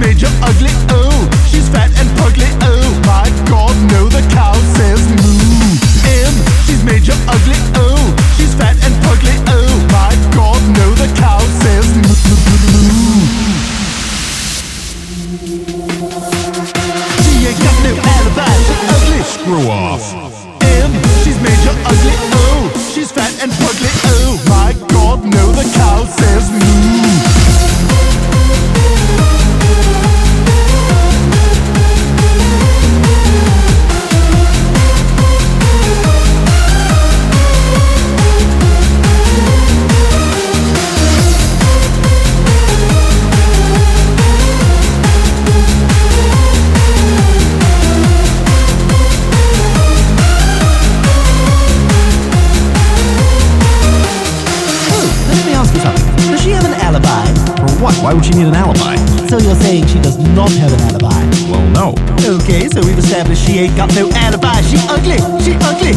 made you ugly, oh. She's fat and pugly, oh. My God, no, the cow says moo. M, she's made you ugly, oh. She's fat and pugly, oh. My God, no, the cow says moo. She ain't got no alibi, she's ugly. Screw off. M, she's made you ugly, oh. She's fat and pugly, oh. My God, no, the cow says moo. Does she have an alibi? For what? Why would she need an alibi? So you're saying she does not have an alibi? Well, no. Okay, so we've established she ain't got no alibi. She ugly. She ugly.